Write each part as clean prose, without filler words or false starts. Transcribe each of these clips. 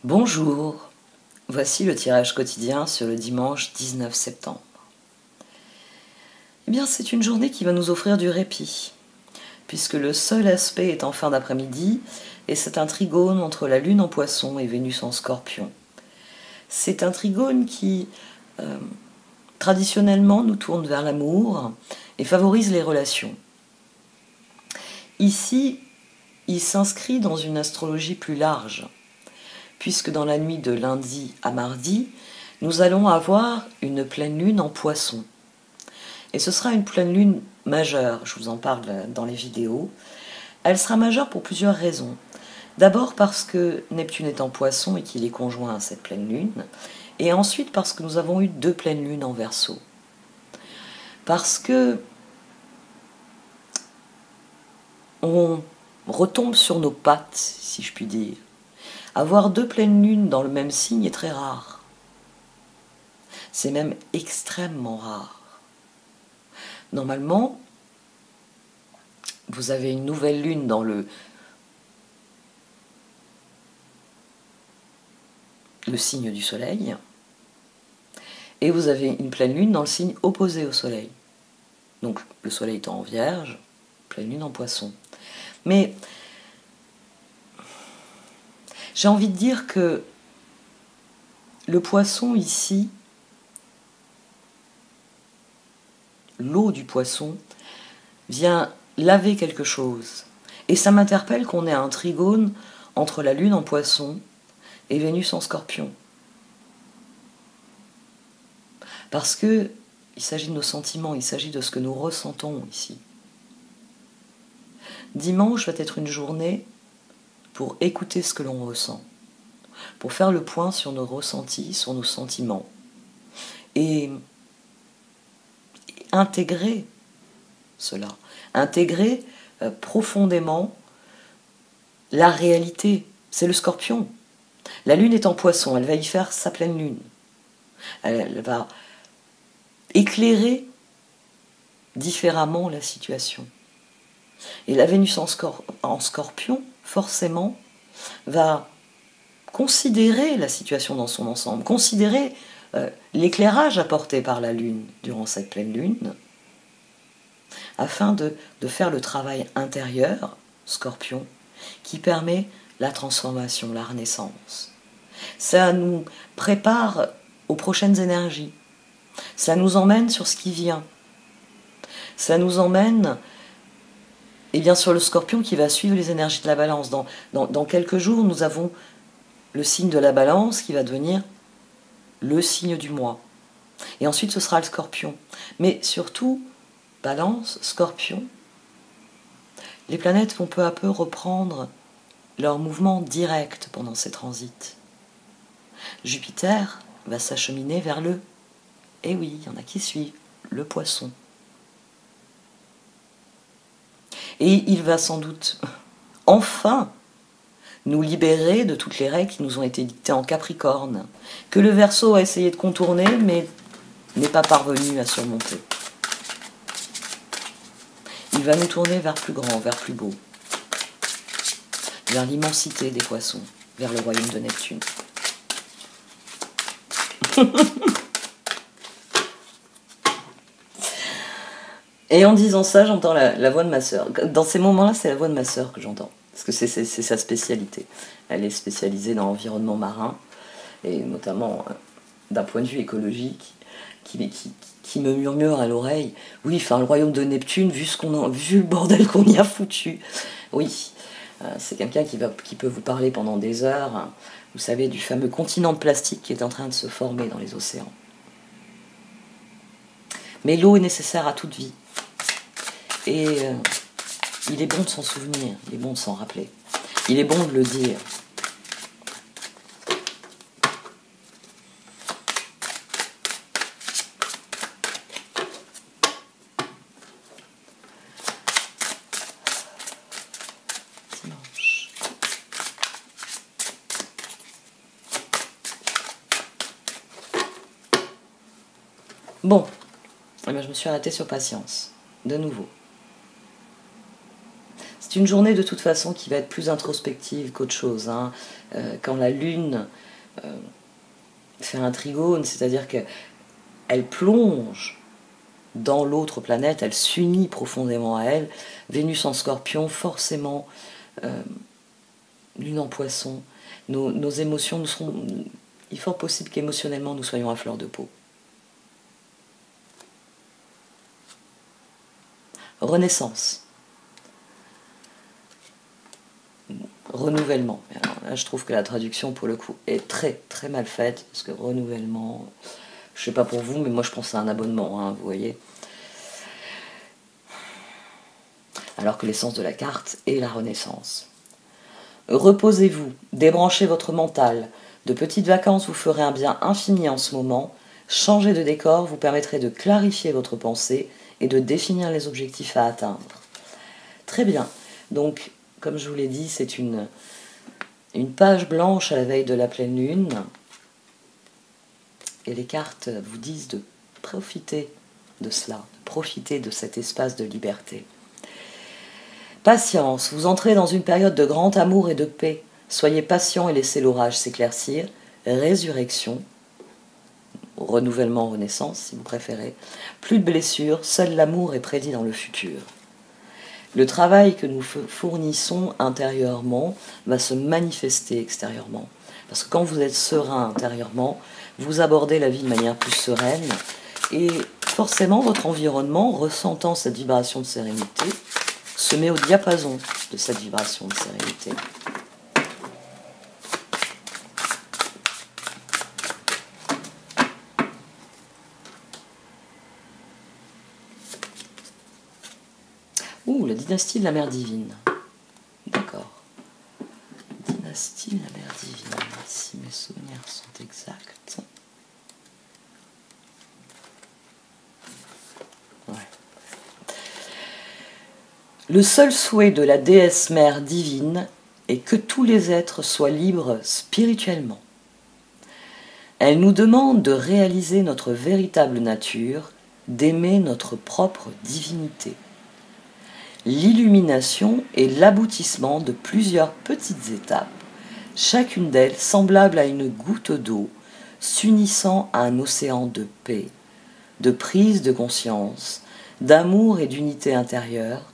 Bonjour, voici le tirage quotidien sur le dimanche 19 septembre. Eh bien, c'est une journée qui va nous offrir du répit, puisque le seul aspect est en fin d'après-midi, et c'est un trigone entre la Lune en Poisson et Vénus en Scorpion. C'est un trigone qui, traditionnellement, nous tourne vers l'amour et favorise les relations. Ici, il s'inscrit dans une astrologie plus large, puisque dans la nuit de lundi à mardi, nous allons avoir une pleine lune en Poisson. Et ce sera une pleine lune majeure, je vous en parle dans les vidéos. Elle sera majeure pour plusieurs raisons. D'abord parce que Neptune est en Poisson et qu'il est conjoint à cette pleine lune, et ensuite parce que nous avons eu 2 pleines lunes en Verseau. Parce que on retombe sur nos pattes, si je puis dire. Avoir 2 pleines lunes dans le même signe est très rare. C'est même extrêmement rare. Normalement, vous avez une nouvelle lune dans le signe du soleil, et vous avez une pleine lune dans le signe opposé au soleil. Donc le soleil étant en Vierge, pleine lune en Poisson. Mais j'ai envie de dire que le Poisson ici, l'eau du Poisson, vient laver quelque chose. Et ça m'interpelle qu'on ait un trigone entre la Lune en Poisson et Vénus en Scorpion. Parce que il s'agit de nos sentiments, il s'agit de ce que nous ressentons ici. Dimanche va être une journée pour écouter ce que l'on ressent, pour faire le point sur nos ressentis, sur nos sentiments, et intégrer cela, intégrer profondément la réalité. C'est le Scorpion. La Lune est en Poisson, elle va y faire sa pleine lune. Elle va éclairer différemment la situation. Et la Vénus en Scorpion, forcément, va considérer la situation dans son ensemble, considérer l'éclairage apporté par la Lune durant cette pleine lune, afin de faire le travail intérieur, Scorpion, qui permet la transformation, la renaissance. Ça nous prépare aux prochaines énergies. Ça nous emmène sur ce qui vient. Ça nous emmène sur le Scorpion qui va suivre les énergies de la Balance. Dans quelques jours, nous avons le signe de la Balance qui va devenir le signe du mois. Et ensuite, ce sera le Scorpion. Mais surtout, Balance, Scorpion, les planètes vont peu à peu reprendre leur mouvement direct pendant ces transits. Jupiter va s'acheminer vers le, et oui, il y en a qui suivent, le Poisson. Et il va sans doute enfin nous libérer de toutes les règles qui nous ont été dictées en Capricorne, que le Verseau a essayé de contourner, mais n'est pas parvenu à surmonter. Il va nous tourner vers plus grand, vers plus beau, vers l'immensité des Poissons, vers le royaume de Neptune. Et en disant ça, j'entends la voix de ma sœur. Dans ces moments-là, c'est la voix de ma sœur que j'entends, parce que c'est sa spécialité. Elle est spécialisée dans l'environnement marin, et notamment d'un point de vue écologique, qui me murmure à l'oreille, oui, enfin le royaume de Neptune, vu le bordel qu'on y a foutu. Oui, c'est quelqu'un qui peut vous parler pendant des heures, vous savez, du fameux continent de plastique qui est en train de se former dans les océans. Mais l'eau est nécessaire à toute vie. Et il est bon de s'en souvenir, il est bon de s'en rappeler. Il est bon de le dire. Dimanche. Bon, je me suis arrêtée sur Patience, de nouveau. C'est une journée de toute façon qui va être plus introspective qu'autre chose. Hein. Quand la Lune fait un trigone, c'est-à-dire qu'elle plonge dans l'autre planète, elle s'unit profondément à elle. Vénus en Scorpion, forcément, Lune en Poisson, nos émotions, il est fort possible qu'émotionnellement nous soyons à fleur de peau. Renaissance. Renouvellement. Alors là, je trouve que la traduction, pour le coup, est très très mal faite, parce que renouvellement, je sais pas pour vous, mais moi je pense à un abonnement, hein, vous voyez. Alors que l'essence de la carte est la renaissance. Reposez-vous, débranchez votre mental. De petites vacances vous ferez un bien infini en ce moment. Changer de décor vous permettrait de clarifier votre pensée et de définir les objectifs à atteindre. Très bien. Donc, comme je vous l'ai dit, c'est une page blanche à la veille de la pleine lune. Et les cartes vous disent de profiter de cela, de profiter de cet espace de liberté. Patience, vous entrez dans une période de grand amour et de paix. Soyez patient et laissez l'orage s'éclaircir. Résurrection, renouvellement, renaissance si vous préférez. Plus de blessures, seul l'amour est prédit dans le futur. Le travail que nous fournissons intérieurement va se manifester extérieurement. Parce que quand vous êtes serein intérieurement, vous abordez la vie de manière plus sereine et forcément votre environnement, ressentant cette vibration de sérénité, se met au diapason de cette vibration de sérénité. Ouh, la dynastie de la mère divine. D'accord. Dynastie de la mère divine, si mes souvenirs sont exacts. Ouais. Le seul souhait de la déesse mère divine est que tous les êtres soient libres spirituellement. Elle nous demande de réaliser notre véritable nature, d'aimer notre propre divinité. L'illumination est l'aboutissement de plusieurs petites étapes, chacune d'elles semblable à une goutte d'eau, s'unissant à un océan de paix, de prise de conscience, d'amour et d'unité intérieure,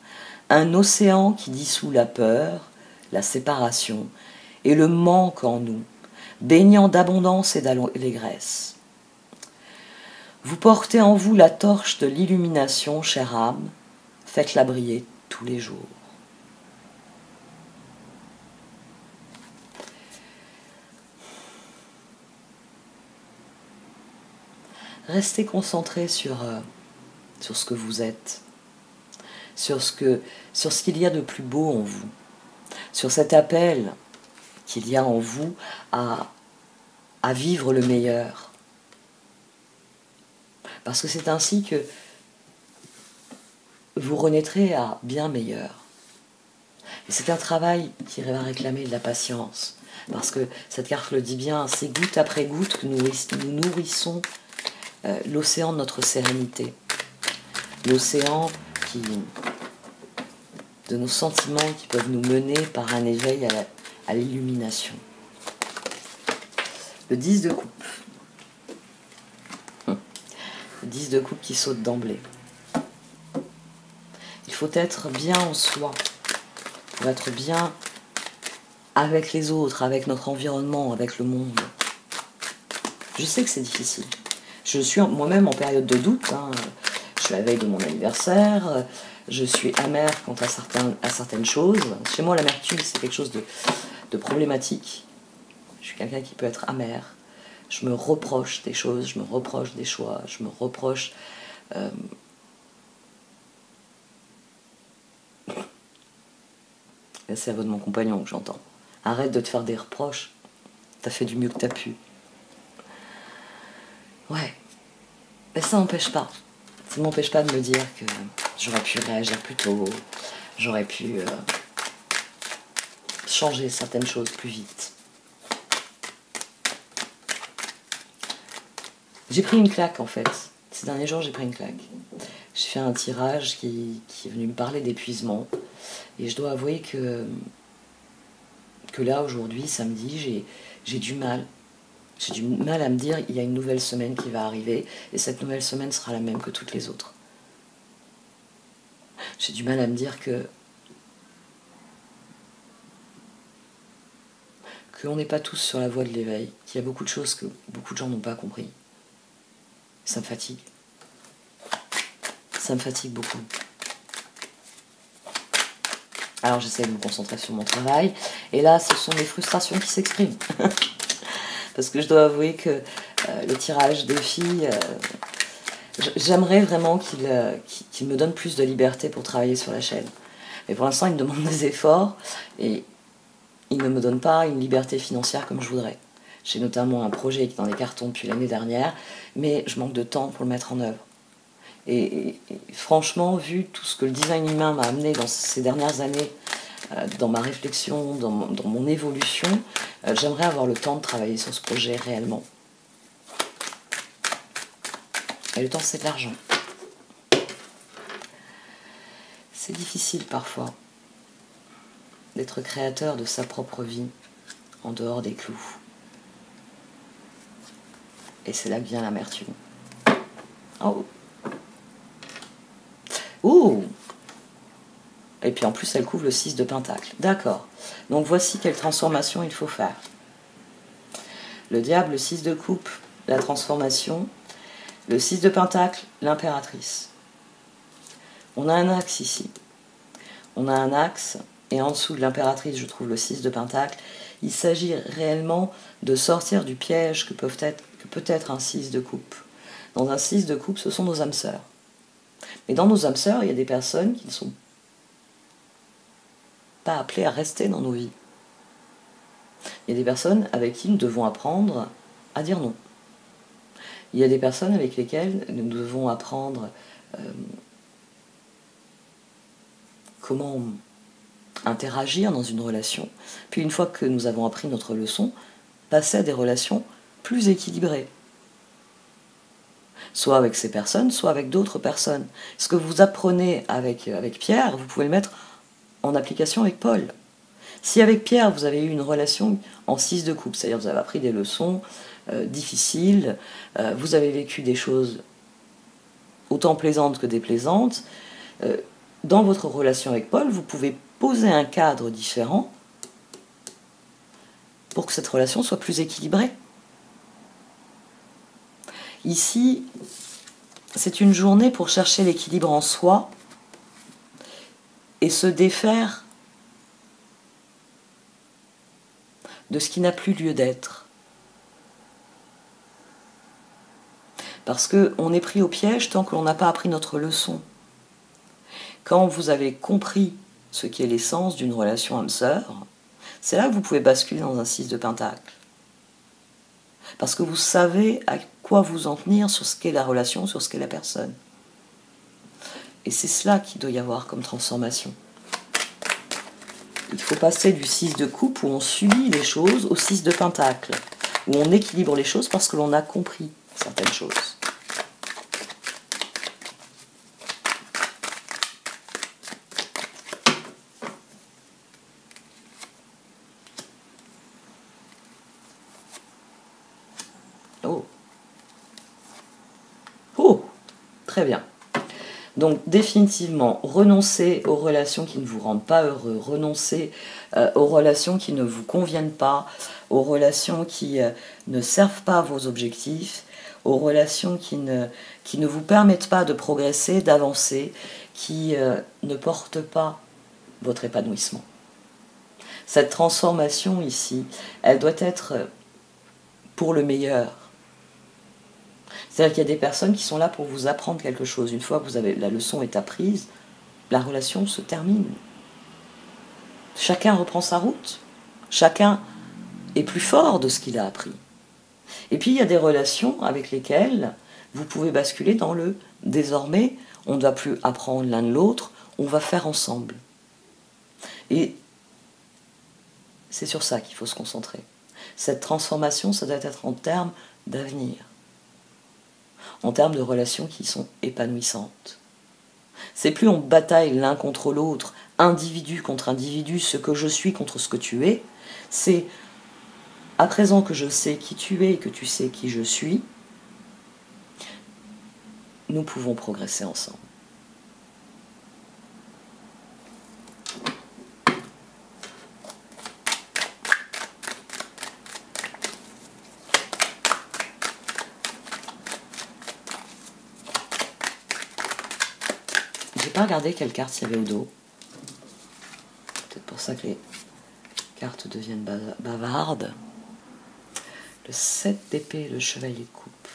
un océan qui dissout la peur, la séparation et le manque en nous, baignant d'abondance et d'allégresse. Vous portez en vous la torche de l'illumination, chère âme, faites-la briller tous les jours. Restez concentré sur ce que vous êtes, sur ce qu'il y a de plus beau en vous, sur cet appel qu'il y a en vous à vivre le meilleur. Parce que c'est ainsi que vous renaîtrez à bien meilleur. Et c'est un travail qui va réclamer de la patience. Parce que cette carte le dit bien, c'est goutte après goutte que nous nourrissons l'océan de notre sérénité. L'océan de nos sentiments qui peuvent nous mener par un éveil à l'illumination. Le 10 de coupe. Le 10 de coupe qui saute d'emblée. Il faut être bien en soi, pour être bien avec les autres, avec notre environnement, avec le monde. Je sais que c'est difficile. Je suis moi-même en période de doute. Hein. Je suis à la veille de mon anniversaire. Je suis amère quant à certaines choses. Chez moi, l'amertume, c'est quelque chose de problématique. Je suis quelqu'un qui peut être amer. Je me reproche des choses, je me reproche des choix, je me reproche... C'est la voix de mon compagnon que j'entends. Arrête de te faire des reproches. T'as fait du mieux que t'as pu. Ouais. Mais ça n'empêche pas. Ça ne m'empêche pas de me dire que j'aurais pu réagir plus tôt. J'aurais pu changer certaines choses plus vite. J'ai pris une claque en fait. Ces derniers jours, j'ai pris une claque. J'ai fait un tirage qui est venu me parler d'épuisement. Et je dois avouer que là, aujourd'hui, samedi, j'ai du mal. J'ai du mal à me dire, il y a une nouvelle semaine qui va arriver, et cette nouvelle semaine sera la même que toutes les autres. J'ai du mal à me dire qu'on n'est pas tous sur la voie de l'éveil, qu'il y a beaucoup de choses que beaucoup de gens n'ont pas compris. Ça me fatigue. Ça me fatigue beaucoup. Alors j'essaie de me concentrer sur mon travail, et là ce sont mes frustrations qui s'expriment. Parce que je dois avouer que le tirage des filles, j'aimerais vraiment qu'il me donne plus de liberté pour travailler sur la chaîne. Mais pour l'instant il me demande des efforts, et il ne me donne pas une liberté financière comme je voudrais. J'ai notamment un projet qui est dans les cartons depuis l'année dernière, mais je manque de temps pour le mettre en œuvre. Et franchement, vu tout ce que le design humain m'a amené dans ces dernières années, dans ma réflexion, dans mon évolution, j'aimerais avoir le temps de travailler sur ce projet réellement. Et le temps, c'est de l'argent. C'est difficile parfois d'être créateur de sa propre vie en dehors des clous. Et c'est là que vient l'amertume. Oh! Ouh! Et puis en plus, elle couvre le 6 de Pentacle. D'accord. Donc voici quelle transformation il faut faire. Le diable, le 6 de coupe, la transformation. Le 6 de Pentacle, l'impératrice. On a un axe ici. On a un axe, et en dessous de l'impératrice, je trouve le 6 de Pentacle. Il s'agit réellement de sortir du piège que peut être un 6 de coupe. Dans un 6 de coupe, ce sont nos âmes sœurs. Mais dans nos âmes sœurs, il y a des personnes qui ne sont pas appelées à rester dans nos vies. Il y a des personnes avec qui nous devons apprendre à dire non. Il y a des personnes avec lesquelles nous devons apprendre comment interagir dans une relation. Puis une fois que nous avons appris notre leçon, passer à des relations plus équilibrées. Soit avec ces personnes, soit avec d'autres personnes. Ce que vous apprenez avec Pierre, vous pouvez le mettre en application avec Paul. Si avec Pierre, vous avez eu une relation en 6 de coupe, c'est-à-dire vous avez appris des leçons difficiles, vous avez vécu des choses autant plaisantes que déplaisantes, dans votre relation avec Paul, vous pouvez poser un cadre différent pour que cette relation soit plus équilibrée. Ici, c'est une journée pour chercher l'équilibre en soi et se défaire de ce qui n'a plus lieu d'être. Parce qu'on est pris au piège tant que l'on n'a pas appris notre leçon. Quand vous avez compris ce qui est l'essence d'une relation âme-sœur, c'est là que vous pouvez basculer dans un 6 de Pentacle. Parce que vous savez à quoi vous en tenir sur ce qu'est la relation, sur ce qu'est la personne. Et c'est cela qu'il doit y avoir comme transformation. Il faut passer du 6 de coupe où on subit les choses au 6 de Pentacle, où on équilibre les choses parce que l'on a compris certaines choses. Oh. Oh, très bien. Donc définitivement, renoncez aux relations qui ne vous rendent pas heureux, renoncez aux relations qui ne vous conviennent pas, aux relations qui ne servent pas à vos objectifs, aux relations qui ne vous permettent pas de progresser, d'avancer, qui ne portent pas votre épanouissement. Cette transformation ici, elle doit être pour le meilleur. C'est-à-dire qu'il y a des personnes qui sont là pour vous apprendre quelque chose. Une fois que la leçon est apprise, la relation se termine. Chacun reprend sa route. Chacun est plus fort de ce qu'il a appris. Et puis il y a des relations avec lesquelles vous pouvez basculer dans le « désormais, on ne va plus apprendre l'un de l'autre, on va faire ensemble ». Et c'est sur ça qu'il faut se concentrer. Cette transformation, ça doit être en termes d'avenir, en termes de relations qui sont épanouissantes. C'est plus on bataille l'un contre l'autre individu contre individu, ce que je suis contre ce que tu es. C'est à présent que je sais qui tu es et que tu sais qui je suis, nous pouvons progresser ensemble. J'ai pas regardé quelle carte il y avait au dos. Peut-être pour ça que les cartes deviennent bavardes. Le 7 d'épée, le chevalier de coupe.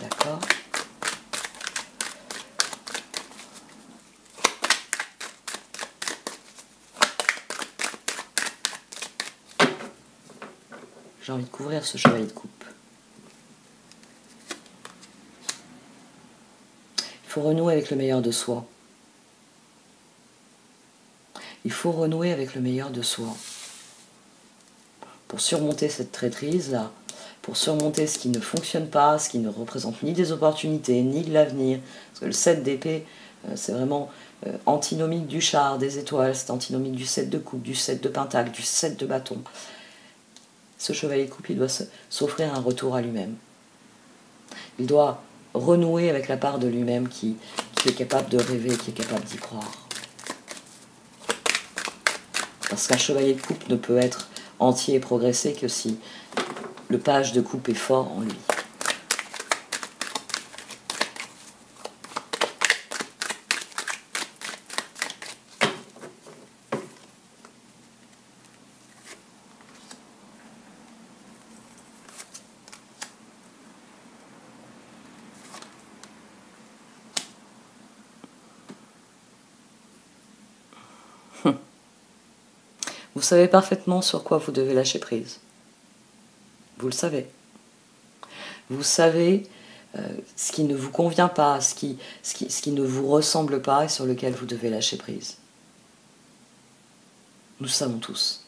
D'accord. J'ai envie de couvrir ce chevalier de coupe. Il faut renouer avec le meilleur de soi. Il faut renouer avec le meilleur de soi. Pour surmonter cette traîtrise-là, pour surmonter ce qui ne fonctionne pas, ce qui ne représente ni des opportunités, ni de l'avenir. Parce que le 7 d'épée, c'est vraiment antinomique du char, des étoiles, c'est antinomique du 7 de coupe, du 7 de pentacle, du 7 de bâton. Ce chevalier de coupe, il doit s'offrir un retour à lui-même. Il doit renouer avec la part de lui-même qui est capable de rêver, qui est capable d'y croire. Parce qu'un chevalier de coupe ne peut être entier et progresser que si le page de coupe est fort en lui. Vous savez parfaitement sur quoi vous devez lâcher prise. Vous le savez. Vous savez ce qui ne vous convient pas, ce qui ne vous ressemble pas et sur lequel vous devez lâcher prise. Nous savons tous.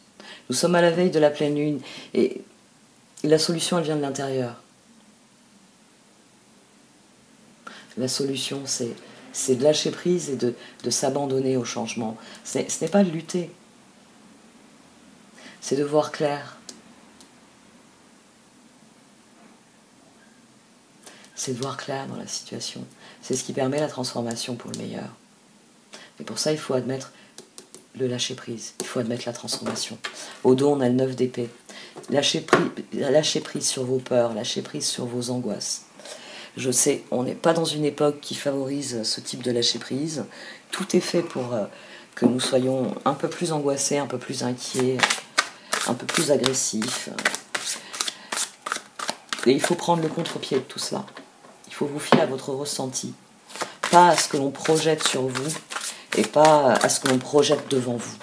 Nous sommes à la veille de la pleine lune et la solution, elle vient de l'intérieur. La solution, c'est de lâcher prise et de s'abandonner au changement. Ce n'est pas de lutter. C'est de voir clair. C'est de voir clair dans la situation. C'est ce qui permet la transformation pour le meilleur. Et pour ça, il faut admettre le lâcher-prise. Il faut admettre la transformation. Au dos, on a le 9 d'épée. Lâchez prise sur vos peurs, lâchez prise sur vos angoisses. Je sais, on n'est pas dans une époque qui favorise ce type de lâcher-prise. Tout est fait pour que nous soyons un peu plus angoissés, un peu plus inquiets, un peu plus agressifs. Et il faut prendre le contre-pied de tout cela. Il faut vous fier à votre ressenti, pas à ce que l'on projette sur vous et pas à ce que l'on projette devant vous.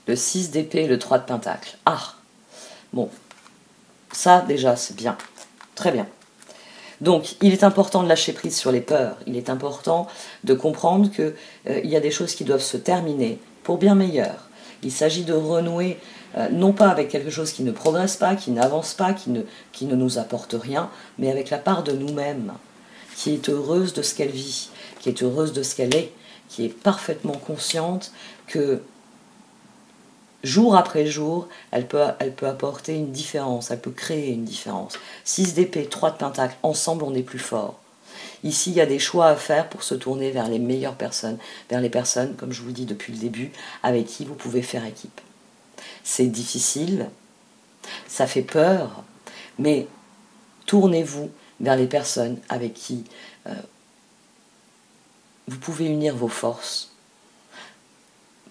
Le 6 d'épée et le 3 de pentacle. Ah, bon, ça déjà c'est bien, très bien. Donc, il est important de lâcher prise sur les peurs. Il est important de comprendre qu'il y a des choses qui doivent se terminer pour bien meilleur. Il s'agit de renouer, non pas avec quelque chose qui ne progresse pas, qui n'avance pas, qui ne nous apporte rien, mais avec la part de nous-mêmes, qui est heureuse de ce qu'elle vit, qui est heureuse de ce qu'elle est, qui est parfaitement consciente que jour après jour, elle peut apporter une différence, elle peut créer une différence. 6 d'épée, 3 de pentacle, ensemble on est plus fort. Ici, il y a des choix à faire pour se tourner vers les meilleures personnes, vers les personnes, comme je vous le dis depuis le début, avec qui vous pouvez faire équipe. C'est difficile, ça fait peur, mais tournez-vous vers les personnes avec qui vous pouvez unir vos forces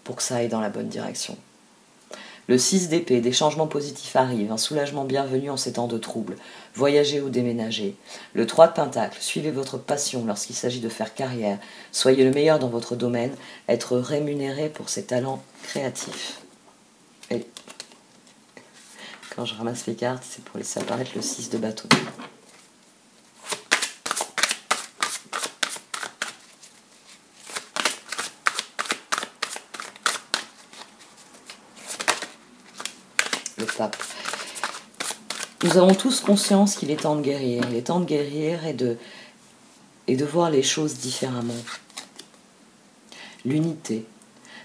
pour que ça aille dans la bonne direction. Le 6 d'épée, des changements positifs arrivent, un soulagement bienvenu en ces temps de trouble. Voyagez ou déménagez. Le 3 de pentacle, suivez votre passion lorsqu'il s'agit de faire carrière. Soyez le meilleur dans votre domaine, être rémunéré pour ses talents créatifs. Et quand je ramasse les cartes, c'est pour laisser apparaître le 6 de bâton. Le pape. Nous avons tous conscience qu'il est temps de guérir. Il est temps de guérir et de voir les choses différemment. L'unité.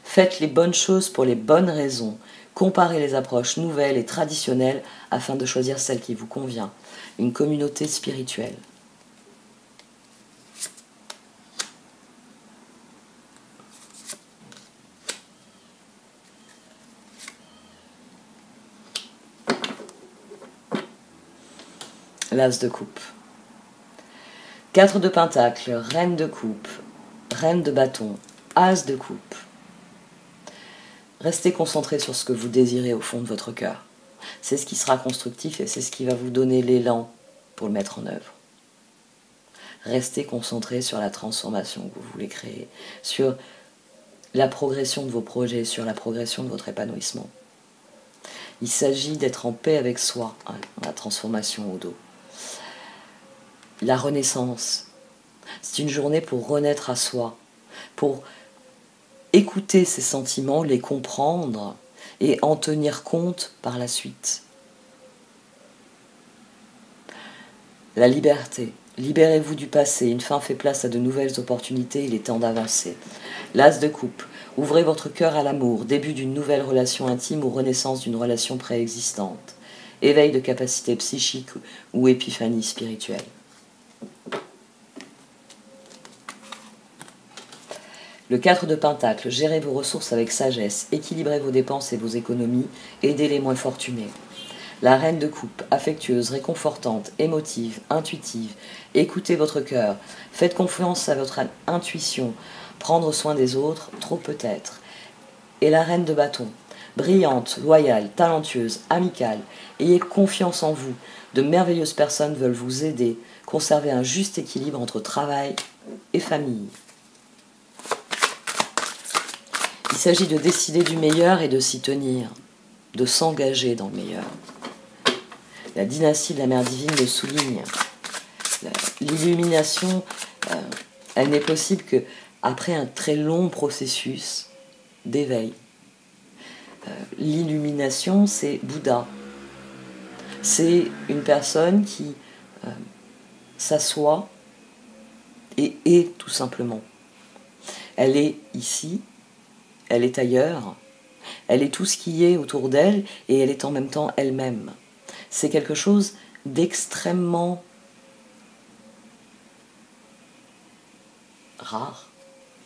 Faites les bonnes choses pour les bonnes raisons. Comparez les approches nouvelles et traditionnelles afin de choisir celle qui vous convient. Une communauté spirituelle. L'as de coupe. 4 de pentacle, reine de coupe, reine de bâton, as de coupe. Restez concentré sur ce que vous désirez au fond de votre cœur. C'est ce qui sera constructif et c'est ce qui va vous donner l'élan pour le mettre en œuvre. Restez concentré sur la transformation que vous voulez créer, sur la progression de vos projets, sur la progression de votre épanouissement. Il s'agit d'être en paix avec soi, la transformation au dos. La renaissance, c'est une journée pour renaître à soi, pour écouter ses sentiments, les comprendre et en tenir compte par la suite. La liberté. Libérez-vous du passé, une fin fait place à de nouvelles opportunités, il est temps d'avancer. L'as de coupe. Ouvrez votre cœur à l'amour, début d'une nouvelle relation intime ou renaissance d'une relation préexistante. Éveil de capacités psychiques ou épiphanie spirituelle. Le 4 de pentacle, gérez vos ressources avec sagesse, équilibrez vos dépenses et vos économies, aidez les moins fortunés. La reine de coupe, affectueuse, réconfortante, émotive, intuitive, écoutez votre cœur, faites confiance à votre intuition, prendre soin des autres, trop peut-être. Et la reine de bâton, brillante, loyale, talentueuse, amicale, ayez confiance en vous, de merveilleuses personnes veulent vous aider, conservez un juste équilibre entre travail et famille. Il s'agit de décider du meilleur et de s'y tenir, de s'engager dans le meilleur. La dynastie de la mère divine le souligne. L'illumination, elle n'est possible qu'après un très long processus d'éveil. L'illumination, c'est Bouddha. C'est une personne qui s'assoit et est tout simplement. Elle est ici, elle est ailleurs, elle est tout ce qui est autour d'elle et elle est en même temps elle-même. C'est quelque chose d'extrêmement rare,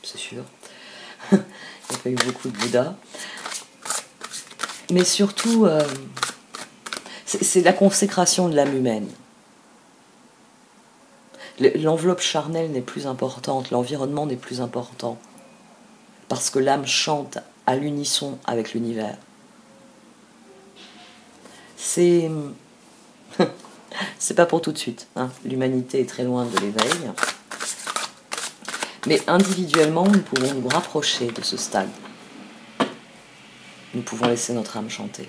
c'est sûr. Il n'y a pas eu beaucoup de Bouddha. Mais surtout, c'est la consécration de l'âme humaine. L'enveloppe charnelle n'est plus importante, l'environnement n'est plus important. Parce que l'âme chante à l'unisson avec l'univers. C'est pas pour tout de suite. L'humanité est très loin de l'éveil. Mais individuellement, nous pouvons nous rapprocher de ce stade. Nous pouvons laisser notre âme chanter.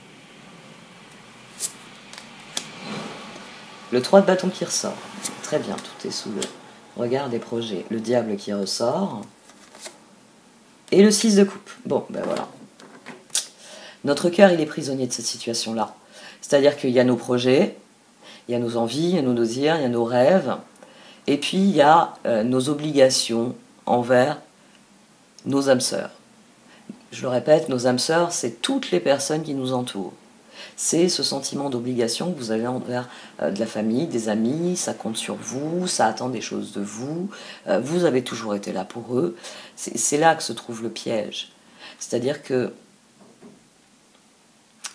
Le 3 de bâton qui ressort. Très bien, tout est sous le regard des projets. Le diable qui ressort. Et le 6 de coupe. Bon, ben voilà. Notre cœur, il est prisonnier de cette situation-là. C'est-à-dire qu'il y a nos projets, il y a nos envies, il y a nos désirs, il y a nos rêves, et puis il y a nos obligations envers nos âmes sœurs. Je le répète, nos âmes sœurs, c'est toutes les personnes qui nous entourent. C'est ce sentiment d'obligation que vous avez envers de la famille, des amis, ça compte sur vous, ça attend des choses de vous, vous avez toujours été là pour eux. C'est là que se trouve le piège. C'est-à-dire que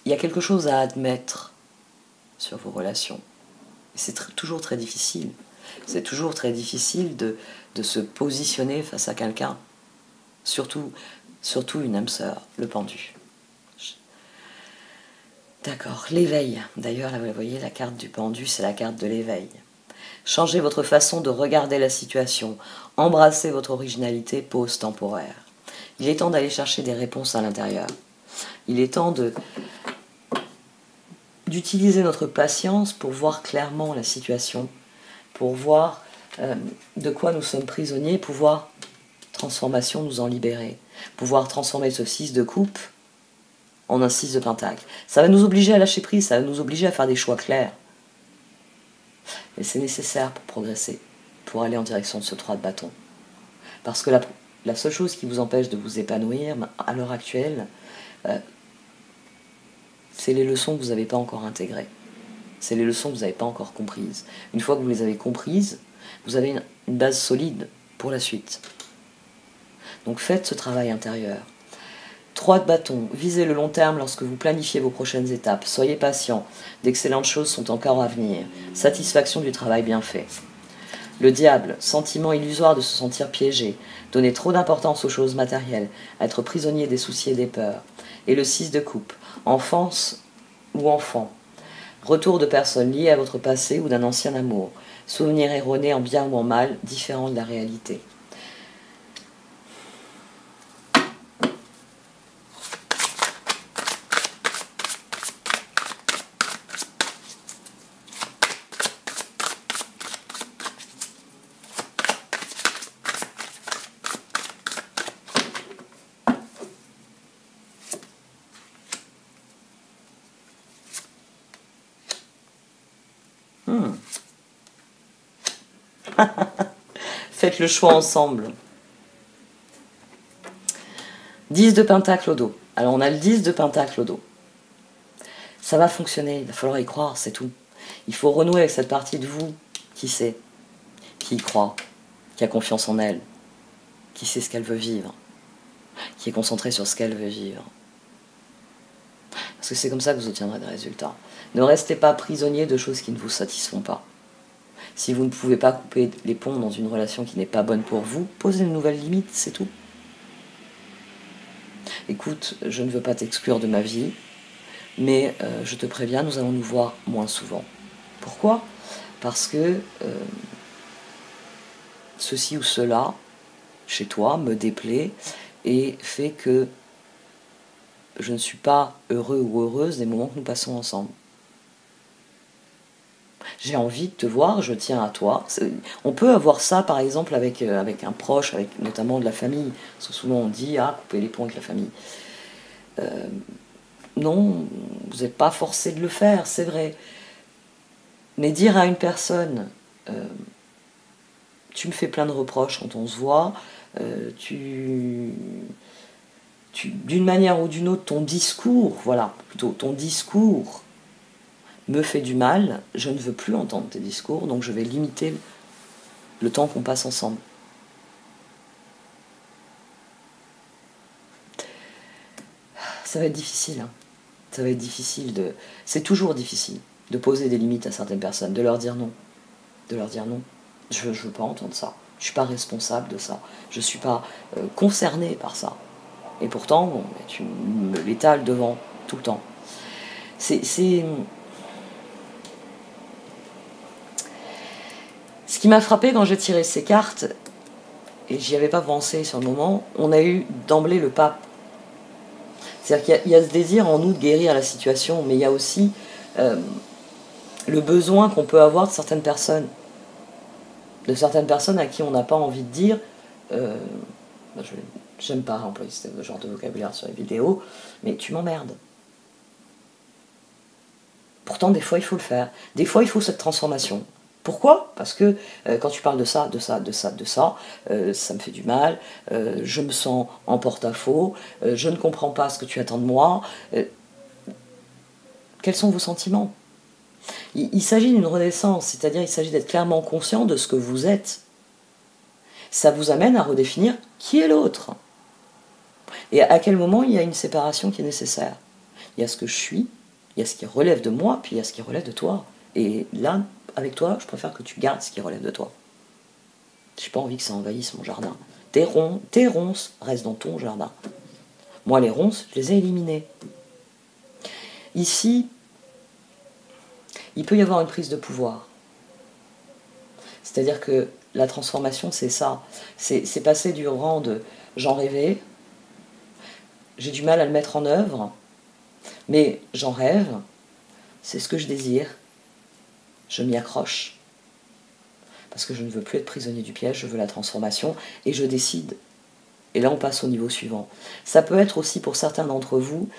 il y a quelque chose à admettre sur vos relations. Et c'est toujours très difficile. C'est toujours très difficile de se positionner face à quelqu'un. Surtout une âme sœur, le pendu. D'accord, l'éveil. D'ailleurs, là, vous voyez, la carte du pendu, c'est la carte de l'éveil. Changez votre façon de regarder la situation. Embrassez votre originalité, pause temporaire. Il est temps d'aller chercher des réponses à l'intérieur. Il est temps d'utiliser notre patience pour voir clairement la situation, pour voir de quoi nous sommes prisonniers, pouvoir, transformation, nous en libérer, pouvoir transformer ce 6 de coupe en un 6 de pentacle. Ça va nous obliger à lâcher prise, ça va nous obliger à faire des choix clairs. Et c'est nécessaire pour progresser, pour aller en direction de ce 3 de bâton. Parce que la seule chose qui vous empêche de vous épanouir à l'heure actuelle, c'est les leçons que vous n'avez pas encore intégrées. C'est les leçons que vous n'avez pas encore comprises. Une fois que vous les avez comprises, vous avez une base solide pour la suite. Donc faites ce travail intérieur. 3 de bâton, visez le long terme lorsque vous planifiez vos prochaines étapes. Soyez patient, d'excellentes choses sont encore à venir. Satisfaction du travail bien fait. Le diable, sentiment illusoire de se sentir piégé, donner trop d'importance aux choses matérielles, être prisonnier des soucis et des peurs. Et le 6 de coupe, enfance ou enfant. Retour de personnes liées à votre passé ou d'un ancien amour. Souvenirs erronés en bien ou en mal, différents de la réalité. Faites le choix ensemble. 10 de pentacle au dos. Alors on a le 10 de pentacle au dos. Ça va fonctionner, il va falloir y croire, c'est tout. Il faut renouer avec cette partie de vous qui sait, qui y croit, qui a confiance en elle, qui sait ce qu'elle veut vivre, qui est concentrée sur ce qu'elle veut vivre. Parce que c'est comme ça que vous obtiendrez des résultats. Ne restez pas prisonnier de choses qui ne vous satisfont pas. Si vous ne pouvez pas couper les ponts dans une relation qui n'est pas bonne pour vous, posez une nouvelle limite, c'est tout. Écoute, je ne veux pas t'exclure de ma vie, mais je te préviens, nous allons nous voir moins souvent. Pourquoi ? Parce que ceci ou cela, chez toi, me déplaît et fait que je ne suis pas heureux ou heureuse des moments que nous passons ensemble. J'ai envie de te voir, je tiens à toi. On peut avoir ça par exemple avec un proche, avec notamment de la famille. Parce que souvent on dit, couper les ponts avec la famille. Non, vous n'êtes pas forcé de le faire, c'est vrai. Mais dire à une personne, tu me fais plein de reproches quand on se voit, d'une manière ou d'une autre, ton discours, voilà, plutôt ton discours me fait du mal, je ne veux plus entendre tes discours, donc je vais limiter le temps qu'on passe ensemble. Ça va être difficile, hein. Ça va être difficile de... C'est toujours difficile de poser des limites à certaines personnes, de leur dire non. De leur dire non. Je veux pas entendre ça. Je suis pas responsable de ça. Je suis pas concerné par ça. Et pourtant, bon, tu me l'étales devant tout le temps. C'est... Ce qui m'a frappé quand j'ai tiré ces cartes, et j'y avais pas pensé sur le moment, on a eu d'emblée le pape. C'est-à-dire qu'il y a ce désir en nous de guérir la situation, mais il y a aussi le besoin qu'on peut avoir de certaines personnes à qui on n'a pas envie de dire j'aime pas employer ce genre de vocabulaire sur les vidéos, mais tu m'emmerdes. Pourtant, des fois, il faut le faire. Des fois, il faut cette transformation. Pourquoi ? Parce que quand tu parles de ça, ça me fait du mal, je me sens en porte-à-faux, je ne comprends pas ce que tu attends de moi. Quels sont vos sentiments ? Il s'agit d'une renaissance, c'est-à-dire il s'agit d'être clairement conscient de ce que vous êtes. Ça vous amène à redéfinir qui est l'autre. Et à quel moment il y a une séparation qui est nécessaire. Il y a ce que je suis, il y a ce qui relève de moi, puis il y a ce qui relève de toi. Et là, avec toi, je préfère que tu gardes ce qui relève de toi. J'ai pas envie que ça envahisse mon jardin. Tes ronces restent dans ton jardin. Moi, les ronces, je les ai éliminées. Ici, il peut y avoir une prise de pouvoir. C'est-à-dire que la transformation, c'est ça. C'est passer du rang de « j'en rêvais », j'ai du mal à le mettre en œuvre, mais j'en rêve, c'est ce que je désire, je m'y accroche. Parce que je ne veux plus être prisonnier du piège, je veux la transformation, et je décide. Et là, on passe au niveau suivant. Ça peut être aussi pour certains d'entre vous,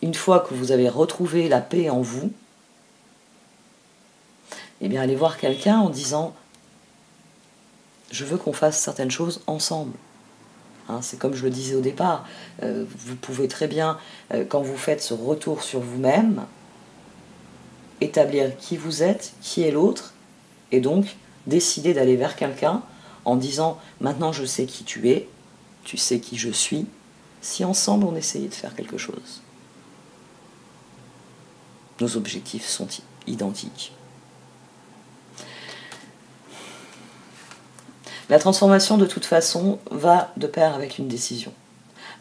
une fois que vous avez retrouvé la paix en vous, eh bien allez voir quelqu'un en disant « je veux qu'on fasse certaines choses ensemble ». Hein, c'est comme je le disais au départ, vous pouvez très bien, quand vous faites ce retour sur vous-même, établir qui vous êtes, qui est l'autre, et donc décider d'aller vers quelqu'un en disant « maintenant je sais qui tu es, tu sais qui je suis, si ensemble on essayait de faire quelque chose ». Nos objectifs sont identiques. La transformation, de toute façon, va de pair avec une décision.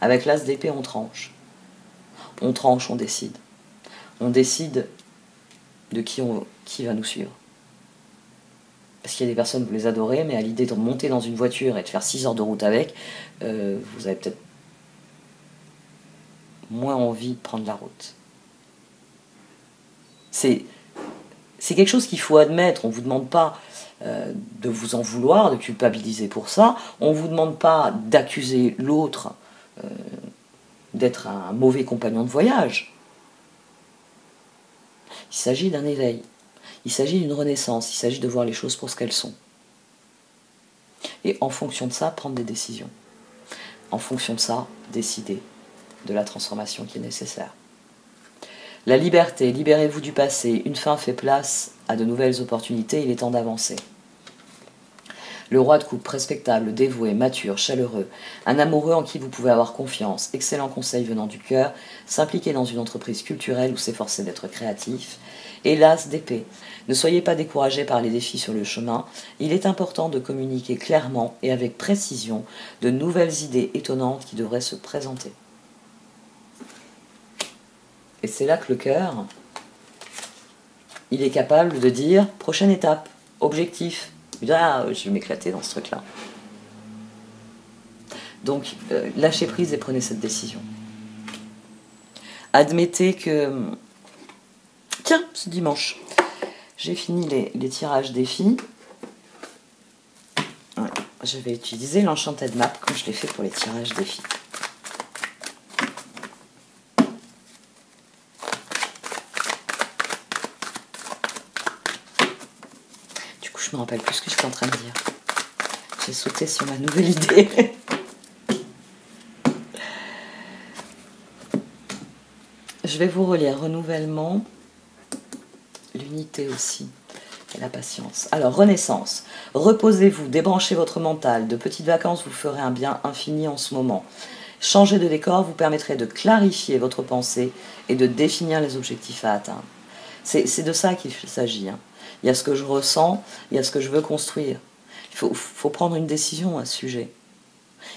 Avec l'as d'épée, on tranche. On tranche, on décide. On décide de qui va nous suivre. Parce qu'il y a des personnes, vous les adorez, mais à l'idée de monter dans une voiture et de faire 6 heures de route avec, vous avez peut-être moins envie de prendre la route. C'est quelque chose qu'il faut admettre. On ne vous demande pas de vous en vouloir, de culpabiliser pour ça. On ne vous demande pas d'accuser l'autre d'être un mauvais compagnon de voyage. Il s'agit d'un éveil. Il s'agit d'une renaissance. Il s'agit de voir les choses pour ce qu'elles sont. Et en fonction de ça, prendre des décisions. En fonction de ça, décider de la transformation qui est nécessaire. La liberté, libérez-vous du passé. Une fin fait place à de nouvelles opportunités. Il est temps d'avancer. Le roi de coupe, respectable, dévoué, mature, chaleureux, un amoureux en qui vous pouvez avoir confiance, excellent conseil venant du cœur, s'impliquer dans une entreprise culturelle ou s'efforcer d'être créatif. Et l'as d'épée. Ne soyez pas découragés par les défis sur le chemin. Il est important de communiquer clairement et avec précision de nouvelles idées étonnantes qui devraient se présenter. Et c'est là que le cœur, il est capable de dire prochaine étape, objectif. Ah, je vais m'éclater dans ce truc-là. Donc, lâchez prise et prenez cette décision. Admettez que... Tiens, ce dimanche, j'ai fini les tirages des filles. Ouais, je vais utiliser l'Enchanted Map comme je l'ai fait pour les tirages des filles. Je me rappelle plus ce que j'étais en train de dire. J'ai sauté sur ma nouvelle idée. Je vais vous relire renouvellement, l'unité aussi, et la patience. Alors, renaissance. Reposez-vous, débranchez votre mental. De petites vacances vous ferez un bien infini en ce moment. Changer de décor vous permettrait de clarifier votre pensée et de définir les objectifs à atteindre. C'est de ça qu'il s'agit. Hein. Il y a ce que je ressens, il y a ce que je veux construire. Il faut prendre une décision à ce sujet.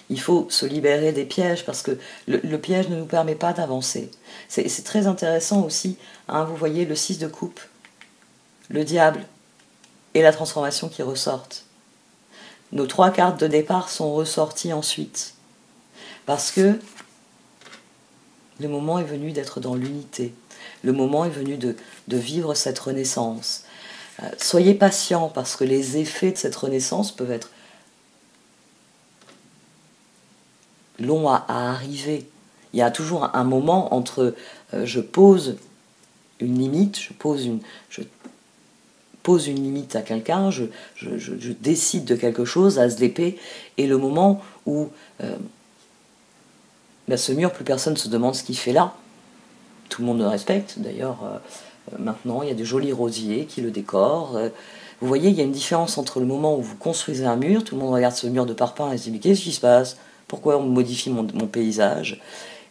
Il faut se libérer des pièges parce que le piège ne nous permet pas d'avancer. C'est très intéressant aussi, hein, vous voyez le 6 de coupe, le diable et la transformation qui ressortent. Nos 3 cartes de départ sont ressorties ensuite. Parce que le moment est venu d'être dans l'unité. Le moment est venu de vivre cette renaissance. Soyez patients parce que les effets de cette renaissance peuvent être longs à arriver. Il y a toujours un moment entre je pose une limite, je pose une limite à quelqu'un, je décide de quelque chose, as d'épée, et le moment où ce mur, plus personne ne se demande ce qu'il fait là. Tout le monde le respecte, d'ailleurs. Maintenant, il y a de jolis rosiers qui le décorent. Vous voyez, il y a une différence entre le moment où vous construisez un mur, tout le monde regarde ce mur de parpaing et se dit mais qu'est-ce qui se passe? Pourquoi on modifie mon paysage?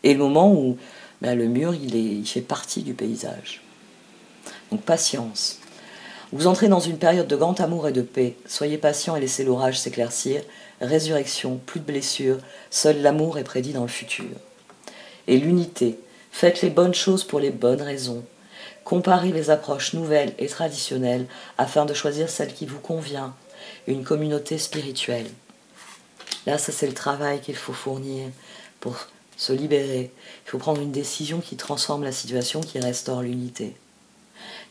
Et le moment où le mur, il fait partie du paysage. Donc patience. Vous entrez dans une période de grand amour et de paix. Soyez patient et laissez l'orage s'éclaircir. Résurrection, plus de blessures. Seul l'amour est prédit dans le futur. Et l'unité. Faites les bonnes choses pour les bonnes raisons. Comparez les approches nouvelles et traditionnelles afin de choisir celle qui vous convient. Une communauté spirituelle. Là, ça c'est le travail qu'il faut fournir pour se libérer. Il faut prendre une décision qui transforme la situation, qui restaure l'unité,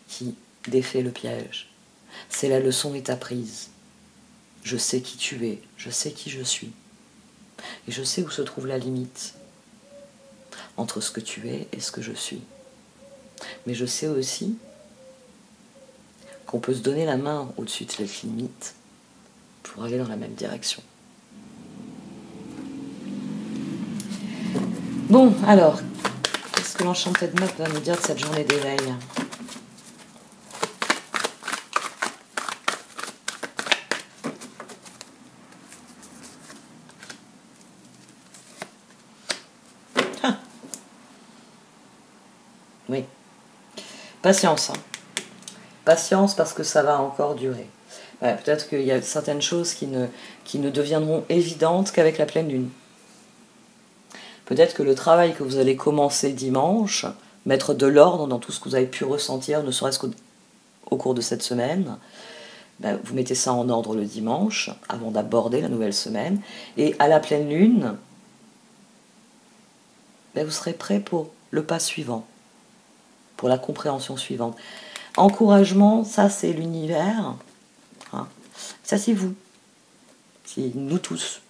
qui défait le piège. C'est la leçon est apprise. Je sais qui tu es, je sais qui je suis. Et je sais où se trouve la limite entre ce que tu es et ce que je suis. Mais je sais aussi qu'on peut se donner la main au-dessus de cette limite pour aller dans la même direction. Bon, alors, qu'est-ce que l'Enchanted Map va nous dire de cette journée d'éveil? Ah. Oui. Patience. Hein. Patience parce que ça va encore durer. Ouais, peut-être qu'il y a certaines choses qui ne deviendront évidentes qu'avec la pleine lune. Peut-être que le travail que vous allez commencer dimanche, mettre de l'ordre dans tout ce que vous avez pu ressentir, ne serait-ce qu'au cours de cette semaine, ben, vous mettez ça en ordre le dimanche, avant d'aborder la nouvelle semaine, et à la pleine lune, ben, vous serez prêt pour le pas suivant, pour la compréhension suivante. Encouragement, ça c'est l'univers, hein. Ça c'est vous, c'est nous tous.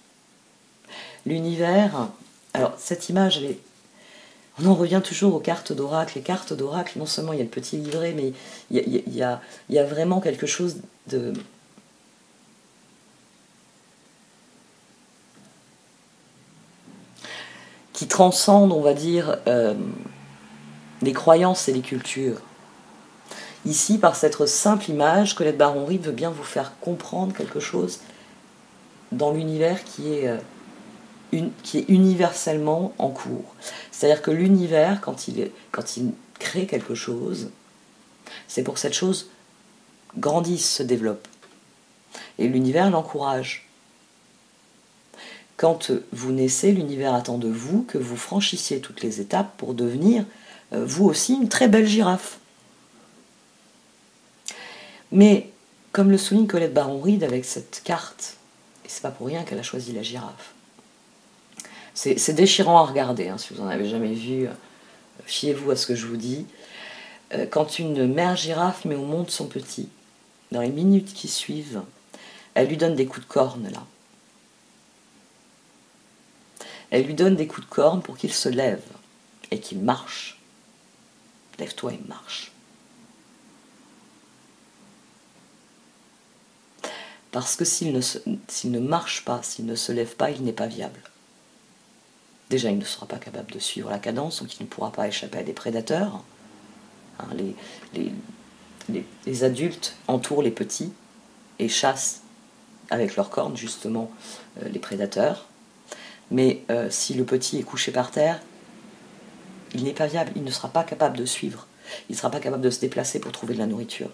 L'univers, alors cette image, on en revient toujours aux cartes d'oracle. Les cartes d'oracle, non seulement il y a le petit livret, mais il y a vraiment quelque chose de... qui transcende, on va dire, les croyances et les cultures. Ici, par cette simple image, Colette Baron-Reid veut bien vous faire comprendre quelque chose dans l'univers qui est universellement en cours. C'est-à-dire que l'univers, quand il crée quelque chose, c'est pour que cette chose grandisse, se développe. Et l'univers l'encourage. Quand vous naissez, l'univers attend de vous que vous franchissiez toutes les étapes pour devenir, vous aussi, une très belle girafe. Mais, comme le souligne Colette Baron-Reid avec cette carte, et c'est pas pour rien qu'elle a choisi la girafe, c'est déchirant à regarder, hein, si vous n'en avez jamais vu, fiez-vous à ce que je vous dis. Quand une mère girafe met au monde son petit, dans les minutes qui suivent, elle lui donne des coups de corne, là. Elle lui donne des coups de corne pour qu'il se lève et qu'il marche. Lève-toi et marche. Parce que s'il ne marche pas, s'il ne se lève pas, il n'est pas viable. Déjà, il ne sera pas capable de suivre la cadence, donc il ne pourra pas échapper à des prédateurs. Hein, les adultes entourent les petits et chassent avec leurs cornes, justement, les prédateurs. Mais si le petit est couché par terre, il n'est pas viable, il ne sera pas capable de suivre. Il ne sera pas capable de se déplacer pour trouver de la nourriture.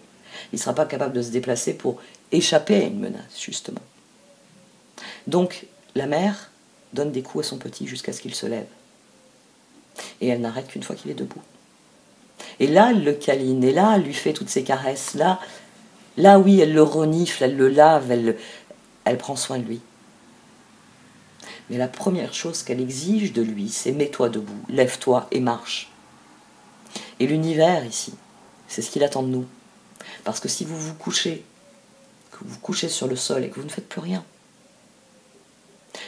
Il ne sera pas capable de se déplacer pour échapper à une menace, justement. Donc, la mère donne des coups à son petit jusqu'à ce qu'il se lève. Et elle n'arrête qu'une fois qu'il est debout. Et là, elle le câline, et là, elle lui fait toutes ces caresses. Là oui, elle le renifle, elle le lave, elle prend soin de lui. Mais la première chose qu'elle exige de lui, c'est mets-toi debout, lève-toi et marche. Et l'univers, ici, c'est ce qu'il attend de nous. Parce que si vous vous couchez, que vous vous couchez sur le sol et que vous ne faites plus rien,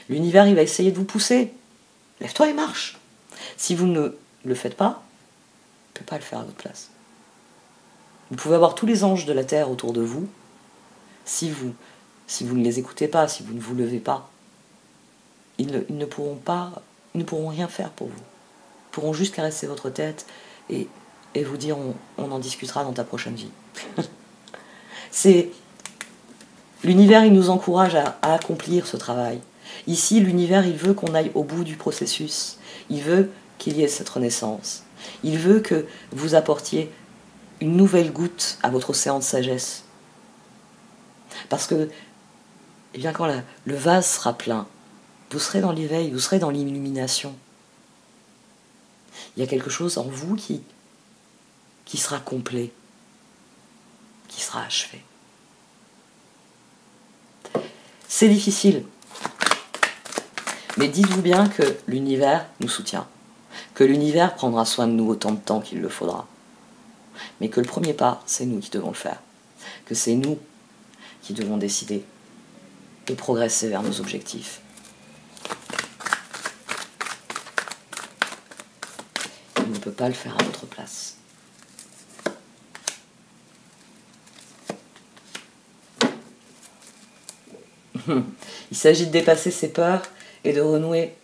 l'univers, il va essayer de vous pousser. Lève-toi et marche. Si vous ne le faites pas, il ne peut pas le faire à votre place. Vous pouvez avoir tous les anges de la terre autour de vous. Si vous ne les écoutez pas, si vous ne vous levez pas, ils ne pourront rien faire pour vous. Ils pourront juste caresser votre tête et vous dire on en discutera dans ta prochaine vie. L'univers, il nous encourage à accomplir ce travail. Ici, l'univers, il veut qu'on aille au bout du processus. Il veut qu'il y ait cette renaissance. Il veut que vous apportiez une nouvelle goutte à votre océan de sagesse. Parce que, eh bien, quand le vase sera plein, vous serez dans l'éveil, vous serez dans l'illumination. Il y a quelque chose en vous qui sera complet, qui sera achevé. C'est difficile, mais dites-vous bien que l'univers nous soutient, que l'univers prendra soin de nous autant de temps qu'il le faudra, mais que le premier pas, c'est nous qui devons le faire, que c'est nous qui devons décider de progresser vers nos objectifs. Il ne peut pas le faire à notre place. Il s'agit de dépasser ses peurs et de renouer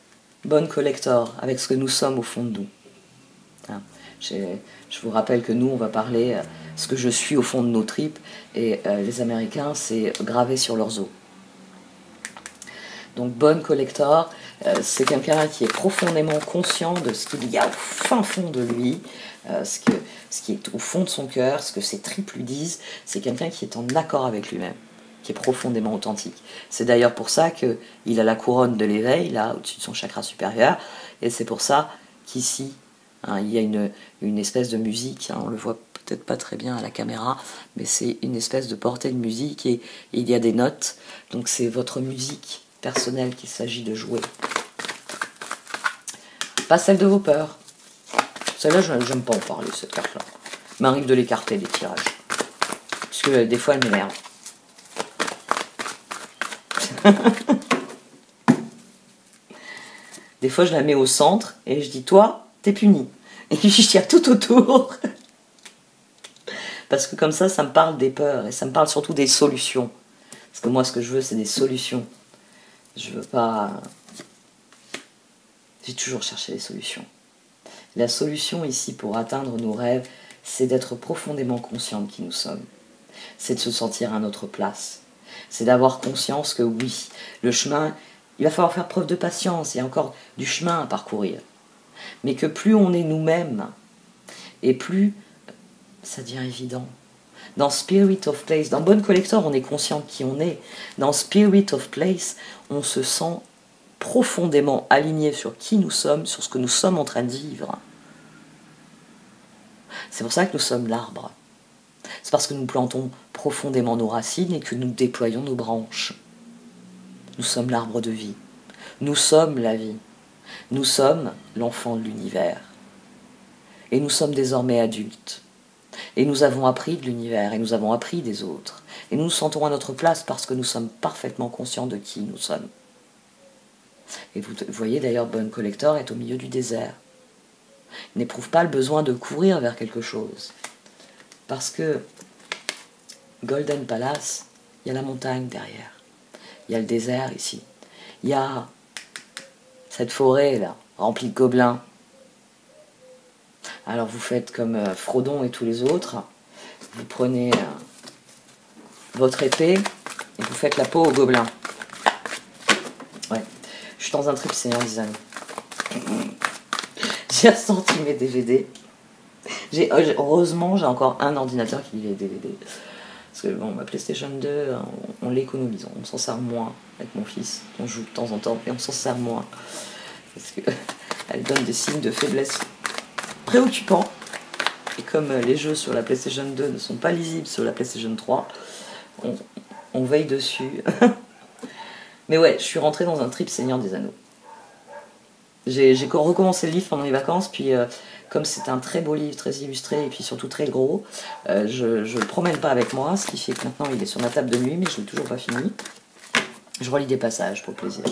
bonne collector avec ce que nous sommes au fond de nous. Hein. Je vous rappelle que nous, on va parler ce que je suis au fond de nos tripes, et les Américains, c'est gravé sur leurs os. Donc bonne collector, c'est quelqu'un qui est profondément conscient de ce qu'il y a au fin fond de lui, ce qui est au fond de son cœur, ce que ses tripes lui disent. C'est quelqu'un qui est en accord avec lui-même, qui est profondément authentique. C'est d'ailleurs pour ça qu'il a la couronne de l'éveil, là, au-dessus de son chakra supérieur, et c'est pour ça qu'ici, hein, il y a une espèce de musique, hein, on le voit peut-être pas très bien à la caméra, mais c'est une espèce de portée de musique, et il y a des notes, donc c'est votre musique personnelle qu'il s'agit de jouer. Pas celle de vos peurs. Celle-là, je n'aime pas en parler, cette carte-là. Il m'arrive de l'écarter des tirages. Parce que des fois, elle m'énerve. Des fois, je la mets au centre et je dis, toi, t'es puni. Et puis, je tire tout autour. Parce que comme ça me parle des peurs. Et ça me parle surtout des solutions. Parce que moi, ce que je veux, c'est des solutions. Je veux pas... J'ai toujours cherché des solutions. La solution ici pour atteindre nos rêves, c'est d'être profondément conscient de qui nous sommes. C'est de se sentir à notre place. C'est d'avoir conscience que oui, le chemin, il va falloir faire preuve de patience, il y a encore du chemin à parcourir. Mais que plus on est nous-mêmes, et plus ça devient évident. Dans Spirit of Place, dans Bonne Collector, on est conscient de qui on est. Dans Spirit of Place, on se sent profondément aligné sur qui nous sommes, sur ce que nous sommes en train de vivre. C'est pour ça que nous sommes l'arbre. C'est parce que nous plantons profondément nos racines et que nous déployons nos branches. Nous sommes l'arbre de vie. Nous sommes la vie. Nous sommes l'enfant de l'univers. Et nous sommes désormais adultes. Et nous avons appris de l'univers et nous avons appris des autres. Et nous nous sentons à notre place parce que nous sommes parfaitement conscients de qui nous sommes. Et vous voyez d'ailleurs, Bonne Collector est au milieu du désert. Il n'éprouve pas le besoin de courir vers quelque chose. Parce que Golden Palace, il y a la montagne derrière. Il y a le désert ici. Il y a cette forêt là, remplie de gobelins. Alors vous faites comme Frodon et tous les autres. Vous prenez votre épée et vous faites la peau aux gobelins. Ouais. Je suis dans un trip Seigneur des Anneaux. J'ai ressenti mes DVD. Heureusement, j'ai encore un ordinateur qui lit les DVD. Parce que bon, ma PlayStation 2, on l'économise. On s'en sert moins avec mon fils. On joue de temps en temps, mais on s'en sert moins. Parce qu'elle donne des signes de faiblesse préoccupants. Et comme les jeux sur la PlayStation 2 ne sont pas lisibles sur la PlayStation 3, on veille dessus. Mais ouais, je suis rentrée dans un trip Seigneur des Anneaux. J'ai recommencé le livre pendant les vacances, puis comme c'est un très beau livre, très illustré, et puis surtout très gros, je ne le promène pas avec moi, ce qui fait que maintenant il est sur ma table de nuit, mais je ne l'ai toujours pas fini. Je relis des passages pour plaisir.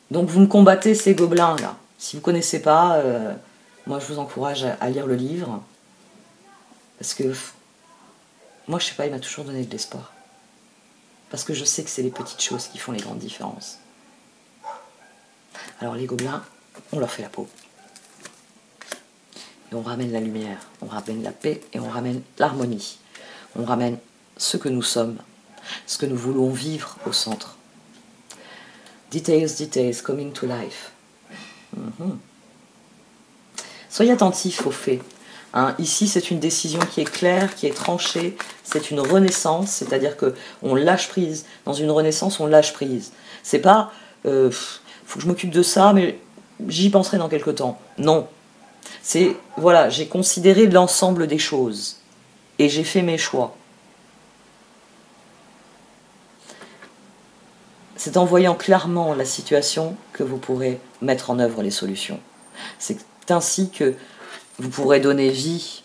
Donc vous me combattez ces gobelins là. Si vous ne connaissez pas, moi je vous encourage à lire le livre, parce que moi je sais pas, il m'a toujours donné de l'espoir. Parce que je sais que c'est les petites choses qui font les grandes différences. Alors les gobelins, on leur fait la peau. Et on ramène la lumière, on ramène la paix et on ramène l'harmonie. On ramène ce que nous sommes, ce que nous voulons vivre au centre. Details, details, coming to life. Soyez attentifs aux faits. Hein, ici, c'est une décision qui est claire, qui est tranchée. C'est une renaissance, c'est-à-dire qu'on lâche prise. Dans une renaissance, on lâche prise. C'est pas... faut que je m'occupe de ça, mais j'y penserai dans quelque temps. Non. C'est, voilà, j'ai considéré l'ensemble des choses. Et j'ai fait mes choix. C'est en voyant clairement la situation que vous pourrez mettre en œuvre les solutions. C'est ainsi que vous pourrez donner vie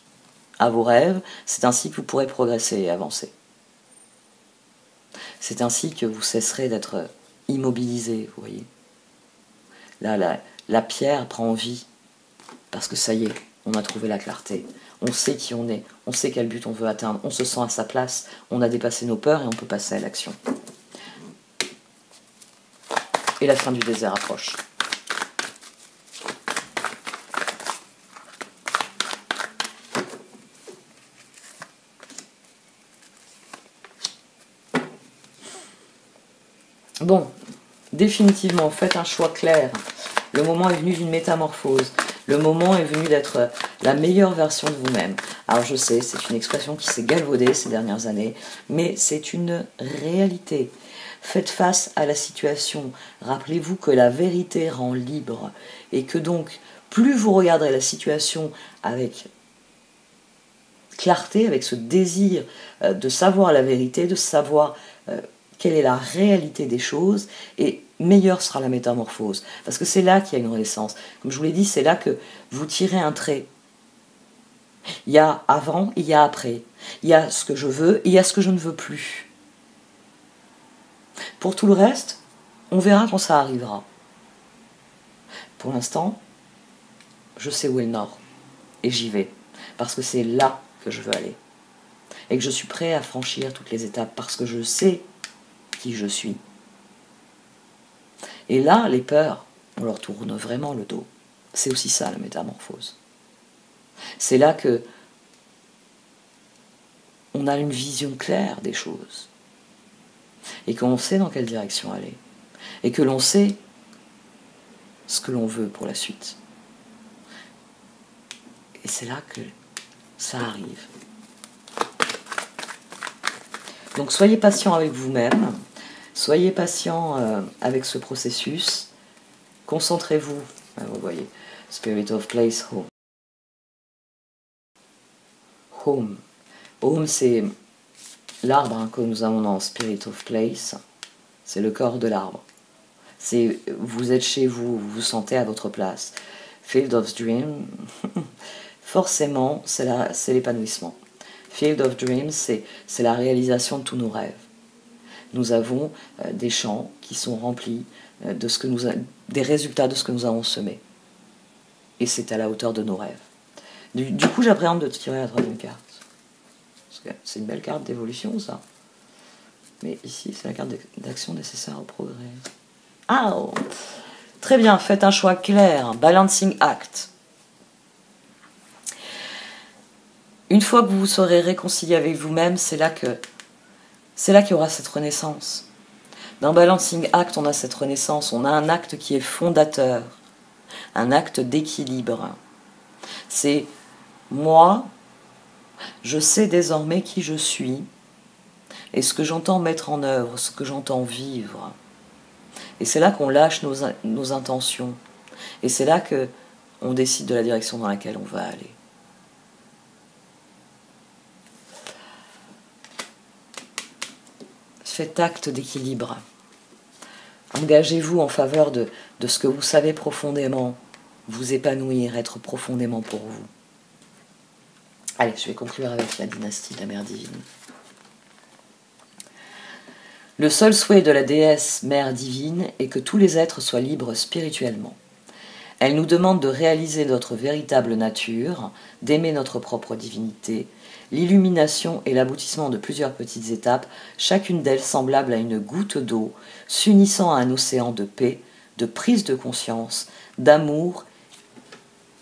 à vos rêves. C'est ainsi que vous pourrez progresser et avancer. C'est ainsi que vous cesserez d'être immobilisé, vous voyez. Là, la pierre prend vie, parce que ça y est, on a trouvé la clarté. On sait qui on sait quel but on veut atteindre, on se sent à sa place, on a dépassé nos peurs et on peut passer à l'action. et la fin du désert approche. Bon, définitivement, faites un choix clair. Le moment est venu d'une métamorphose. Le moment est venu d'être la meilleure version de vous-même. Alors je sais, c'est une expression qui s'est galvaudée ces dernières années, mais c'est une réalité. Faites face à la situation. Rappelez-vous que la vérité rend libre et que donc, plus vous regarderez la situation avec clarté, avec ce désir de savoir la vérité, de savoir quelle est la réalité des choses, et meilleure sera la métamorphose. Parce que c'est là qu'il y a une renaissance. Comme je vous l'ai dit, c'est là que vous tirez un trait. Il y a avant, il y a après. Il y a ce que je veux et il y a ce que je ne veux plus. Pour tout le reste, on verra quand ça arrivera. Pour l'instant, je sais où est le nord. Et j'y vais. Parce que c'est là que je veux aller. Et que je suis prêt à franchir toutes les étapes. Parce que je sais qui je suis. Et là, les peurs, on leur tourne vraiment le dos. C'est aussi ça, la métamorphose. C'est là que on a une vision claire des choses. Et qu'on sait dans quelle direction aller. Et que l'on sait ce que l'on veut pour la suite. Et c'est là que ça arrive. Donc soyez patient avec vous-même. Soyez patient avec ce processus. Concentrez-vous. Vous voyez, Spirit of Place, Home. Home. Home, c'est l'arbre que nous avons dans Spirit of Place. C'est le corps de l'arbre. C'est vous êtes chez vous, vous vous sentez à votre place. Field of Dream, forcément, c'est l'épanouissement. Field of Dreams, c'est la réalisation de tous nos rêves. Nous avons des champs qui sont remplis des résultats de ce que nous avons semé. Et c'est à la hauteur de nos rêves. Du coup, j'appréhende de tirer la troisième carte. Parce que c'est une belle carte d'évolution, ça. Mais ici, c'est la carte d'action nécessaire au progrès. Ah, oh. Très bien, faites un choix clair. Balancing act. Une fois que vous vous serez réconcilié avec vous-même, c'est là qu'il y aura cette renaissance. Dans Balancing Act, on a cette renaissance, on a un acte qui est fondateur, un acte d'équilibre. C'est moi, je sais désormais qui je suis et ce que j'entends mettre en œuvre, ce que j'entends vivre. Et c'est là qu'on lâche nos intentions. Et c'est là qu'on décide de la direction dans laquelle on va aller. Faites acte d'équilibre. Engagez-vous en faveur de ce que vous savez profondément, vous épanouir, être profondément pour vous. Allez, je vais conclure avec la dynastie de la Mère Divine. Le seul souhait de la déesse Mère Divine est que tous les êtres soient libres spirituellement. Elle nous demande de réaliser notre véritable nature, d'aimer notre propre divinité. L'illumination est l'aboutissement de plusieurs petites étapes, chacune d'elles semblable à une goutte d'eau, s'unissant à un océan de paix, de prise de conscience, d'amour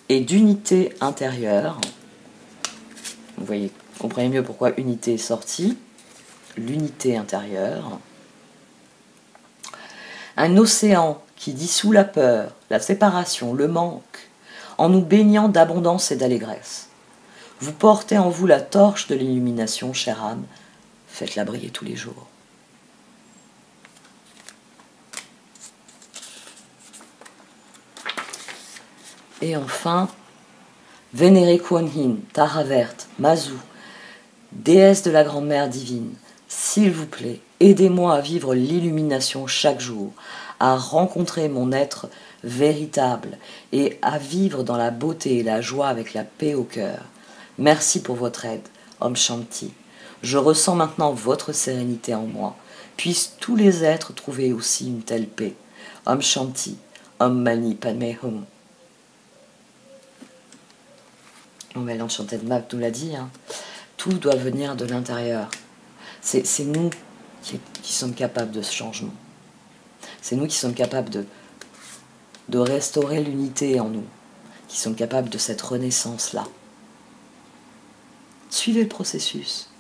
et d'unité intérieure. Vous voyez, comprenez mieux pourquoi unité est sortie. L'unité intérieure. Un océan qui dissout la peur, la séparation, le manque, en nous baignant d'abondance et d'allégresse. Vous portez en vous la torche de l'illumination, chère âme, faites-la briller tous les jours. Et enfin, vénérée Kuan Yin, Tara verte, Mazu, déesse de la Grand-Mère divine, s'il vous plaît, aidez-moi à vivre l'illumination chaque jour, à rencontrer mon être véritable et à vivre dans la beauté et la joie avec la paix au cœur. Merci pour votre aide, Om Shanti. Je ressens maintenant votre sérénité en moi. Puissent tous les êtres trouver aussi une telle paix. Om Shanti, Om Mani Padme Hum. L'Enchanted Map nous l'a dit, hein. Tout doit venir de l'intérieur. C'est nous qui sommes capables de ce changement. C'est nous qui sommes capables de restaurer l'unité en nous, qui sommes capables de cette renaissance-là. Suivez le processus.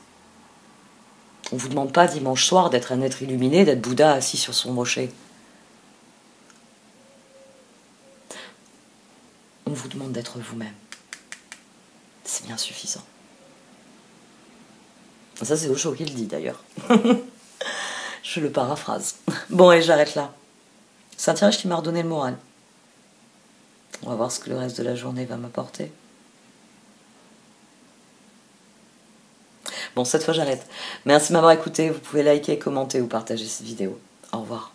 On ne vous demande pas dimanche soir d'être un être illuminé, d'être Bouddha assis sur son rocher. On vous demande d'être vous-même. C'est bien suffisant. Ça, c'est Osho qui le dit d'ailleurs. Je le paraphrase. Bon, et j'arrête là. C'est un tirage qui m'a redonné le moral. On va voir ce que le reste de la journée va m'apporter. Bon, cette fois j'arrête. Merci de m'avoir écouté. Vous pouvez liker, commenter ou partager cette vidéo. Au revoir.